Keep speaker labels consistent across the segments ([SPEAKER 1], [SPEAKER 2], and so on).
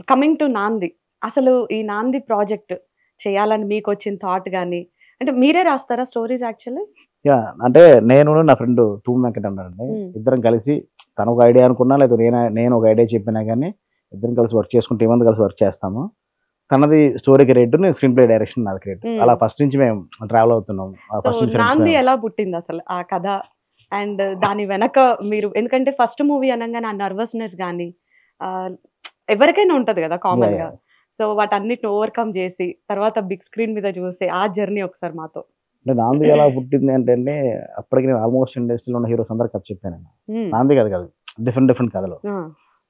[SPEAKER 1] Coming to నాంది. అసలు ఈ నాంది ప్రాజెక్ట్ చేయాలని మీకొచ్చిన థాట్ గాని, అంటే మీరే రాస్తారా స్టోరీస్ యాక్చువల్లీ?
[SPEAKER 2] అంటే నేను నా ఫ్రెండ్ తూము వెంకట ఉన్నాడండి.
[SPEAKER 1] హ్మ్.
[SPEAKER 2] ఇద్దరం కలిసి తను ఒక ఐడియా అనుకున్నా, లేదా నేను ఒక ఐడియా చెప్పినా గానీ, ఇద్దరం కలిసి వర్క్ చేసుకొని టీమ్ అంతా కలిసి వర్క్ చేస్తాము. తనది స్టోరీ క్రియేటర్, నేను స్క్రీన్ ప్లే డైరెక్షన్ నాది క్రియేటర్.
[SPEAKER 1] హ్మ్.
[SPEAKER 2] అలా ఫస్ట్ నుంచి మేము ట్రావెల్ అవుతున్నాం.
[SPEAKER 1] సో,
[SPEAKER 2] ఫస్ట్ నుంచి ఫ్రెండ్స్
[SPEAKER 1] నాంది
[SPEAKER 2] మేము.
[SPEAKER 1] ఎలా పుట్టిందసలు ఆ కథ? అండ్ దాని వెనక మీరు ఎందుకంటే ఫస్ట్ మూవీ అనంగానే ఆ నర్వస్‌నెస్ గాని ఆహ్, ఎవరికైనా ఉంటది గదా!
[SPEAKER 2] యాహ్!
[SPEAKER 1] కామన్‌గా.
[SPEAKER 2] యాహ్!
[SPEAKER 1] సో, వాటన్నిటిని ఓవర్‌కమ్ జేసి తర్వాత బిగ్ స్క్రీన్ మీద చూసే ఆ జర్నీ ఒకసారి మాతో.
[SPEAKER 2] అంటే నాంది ఎలా పుట్టింది అంటే అండి, అప్పటికి నేను ఆల్మోస్ట్ ఇండస్ట్రీలో ఉన్న హీరోస్ అందరికి కథ చెప్పానండి.
[SPEAKER 1] హ్మ్.
[SPEAKER 2] నాంది కథ కాదు. డిఫరెంట్ కథలు.
[SPEAKER 1] ఆ!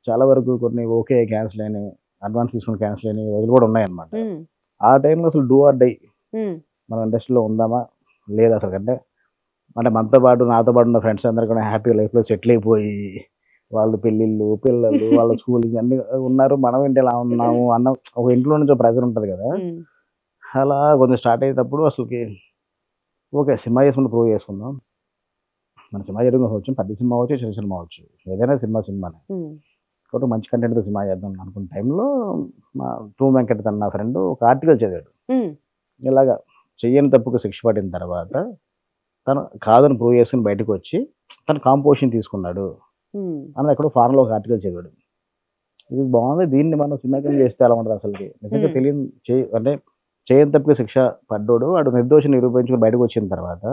[SPEAKER 2] చాలా వరకు కొన్ని ఓకే క్యాన్సిల్ అయినాయి. అడ్వాన్స్ తీసుకొని క్యాన్సిల్ అయినాయి రోజులు కూడా ఉన్నాయన్నమాట.
[SPEAKER 1] హ్మ్.
[SPEAKER 2] ఆ టైంలో అసలు డూ ఆర్ డై
[SPEAKER 1] హ్మ్.
[SPEAKER 2] మనం ఇండస్ట్రీలో ఉందామా? లేదా అసలుకంటే అంటే మనతో పాటు, నాతో పాటు ఉన్న ఫ్రెండ్స్ అందరూ కూడా హ్యాపీగా లైఫ్‌లో సెటిల్ అయిపోయి, వాళ్ళు పెళ్ళిళ్ళు, పిల్లలు, వాళ్ళ స్కూలింగ్ అన్నీ ఉన్నారు. మనం ఏంటి ఇలా ఉన్నాము అన్న ఒక ఇంట్లో నుంచి ఒక ప్రెషర్ ఉంటది కదా!
[SPEAKER 1] హ్మ్.
[SPEAKER 2] అలా కొంచెం స్టార్ట్ అయ్యేటప్పుడు అసలకి ఓకే. సినిమా చేసుకుంటే ప్రూవ్ చేసుకుందాం. మన సినిమా చేయడం అవ్వచ్చు, పెద్ద సినిమా అవ్వచ్చు, చిన్న సినిమా అవ్వచ్చు. ఏదైనా సినిమానే.
[SPEAKER 1] హ్మ్.
[SPEAKER 2] కాబట్టి మంచి కంటెంట్‌తో సినిమా చేద్దాం అనుకున్న టైంలో మా తూ వెంకట్ తన నా ఫ్రెండ్ ఒక ఆర్టికల్ చదివాడు.
[SPEAKER 1] హ్మ్.
[SPEAKER 2] ఇలాగ చెయ్యని తప్పుకు శిక్ష పడిన తర్వాత తను కాదని ప్రూవ్ చేసుకొని బయటకొచ్చి తను కాంపోజిషన్ తీసుకున్నాడు.
[SPEAKER 1] హ్మ్.
[SPEAKER 2] అని ఎక్కడో ఫారెన్‌లో ఒక ఆర్టికల్ చదివాడు. ఇది బాగుంది. దీన్ని మనం సినిమా కింద చేస్తే ఎలా ఉంటది అసలకి? నిజంగా
[SPEAKER 1] హ్మ్.
[SPEAKER 2] తెలియని అంటే చేయని తప్పుకి శిక్ష పడ్డోడు వాడు నిర్దోషిని నిరూపించుకొని బయటకొచ్చిన తర్వాత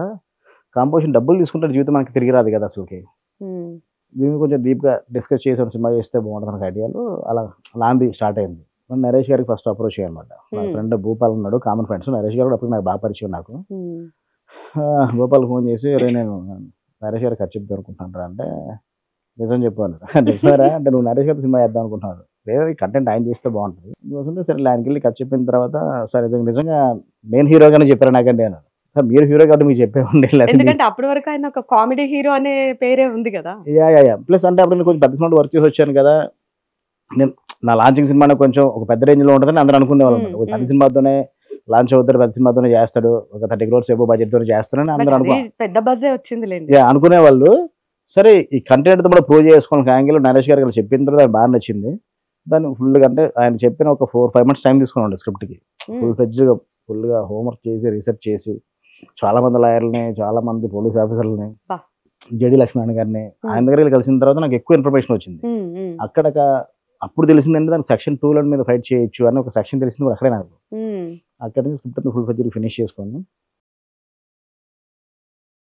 [SPEAKER 2] కాంపోజిషన్ డబ్బులు తీసుకుంటే జీవితం మనకి తిరిగి రాదు కదా అసలకి.
[SPEAKER 1] హ్మ్.
[SPEAKER 2] దీన్ని కొంచెం డీప్‌గా డిస్కస్ చేసి ఒక సినిమా చేస్తే బాగుంటది అనే ఐడియాలో అలా నాంది స్టార్ట్ అయింది. నరేష్ గారికి ఫస్ట్ అప్రోచ్ అయ్యానన్నమాట. నా
[SPEAKER 1] హ్మ్.
[SPEAKER 2] ఫ్రెండ్ భూపాల్ ఉన్నాడు. Common friends. నరేష్ గారు కూడా అప్పటికి నాకు బాగా పరిచయం నాకు.
[SPEAKER 1] హ్మ్.
[SPEAKER 2] భూపాల్‌కి ఫోన్ చేసి "అరేయ్! నేను నరేష్ గారికి కథ చెప్దాం అనుకుంటున్నానురా" అంటే నిజం చెప్పు అన్నాడు. నిజమేరా అంటే "నువ్వు నరేష్ గారితో సినిమా చేద్దాం అనుకుంటున్నాను." లేదు ఈ కంటెంట్ ఆయన చేస్తే బాగుంటది. అందుకోసమే సరేలే ఆయనకెళ్ళి కథ చెప్పిన తర్వాత సరే నిజంగా నేను హీరోగానే చెప్పారా నాకండి అన్నాడు. సార్ మీరు హీరో కాబట్టి మీకు చెప్పామండి. లేకపోతే మీ
[SPEAKER 1] ఎందుకంటే అప్పటి వరకు ఆయన ఒక కామెడీ హీరో అనే పేరే ఉంది గదా!
[SPEAKER 2] యాహ్! ప్లస్ అంటే అప్పుడు నేను కొంచెం పెద్ద సినిమాలో వర్క్ చేసి వచ్చాను కదా! నేను నా లాంచింగ్ సినిమానే కొంచెం ఒక పెద్ద రేంజ్‌లో ఉంటదని అందరూ అనుకునేవాళ్ళన్నమాట.
[SPEAKER 1] హ్మ్.
[SPEAKER 2] ఒక పెద్ద
[SPEAKER 1] హ్మ్.
[SPEAKER 2] సినిమాతోనే లాంచ్ అవుతాడు, పెద్ద సినిమాతోనే చేస్తాడు. ఒక 30 క్రోర్స్ ఎబోవ్ బడ్జెట్‌తోనే చేస్తాడని
[SPEAKER 1] బట్
[SPEAKER 2] అందరూ
[SPEAKER 1] అది పెద్ద బజ్జే వచ్చిందిలెండి.
[SPEAKER 2] అనుకునేవాళ్ళు. సరే ఈ కంటెంట్‌తో కూడా ప్రూవ్ చేసుకోవాలి ఒక యాంగిల్‌లో నరేష్ గారికి అలా చెప్పిన తర్వాత నాకు బాగా నచ్చింది. దాన్ని ఫుల్‌గా అంటే ఆయన చెప్పిన ఒక 4, 5 మంత్స్ టైం తీసుకున్నామండి స్క్రిప్ట్‌కి.
[SPEAKER 1] హ్మ్.
[SPEAKER 2] ఫుల్‌గా హోంవర్క్ చేసి, రిసర్చ్ చేసి, చాలా మంది లాయర్‌లని, చాలా మంది పోలీస్ ఆఫీసర్‌లని,
[SPEAKER 1] అబ్బా!
[SPEAKER 2] జేడీ లక్ష్మీనారాయణ గారిని ఆయన
[SPEAKER 1] హ్మ్.
[SPEAKER 2] దగ్గరెళ్లి కలిసిన తర్వాత నాకు ఎక్కువ ఇన్ఫర్మేషన్ వచ్చింది.
[SPEAKER 1] హ్మ్. హ్మ్.
[SPEAKER 2] అక్కడక అప్పుడు తెలిసిందంటే దానికి సెక్షన్ 2 మీద ఫైట్ చేయొచ్చు అని ఒక సెక్షన్ తెలిసింది కూడా అక్కడే నాకు.
[SPEAKER 1] హ్మ్.
[SPEAKER 2] అక్కడి నుంచి స్క్రిప్ట్ అంతా ఫుల్ ఫ్లెడ్జ్‌గా ఫినిష్ చేసుకొని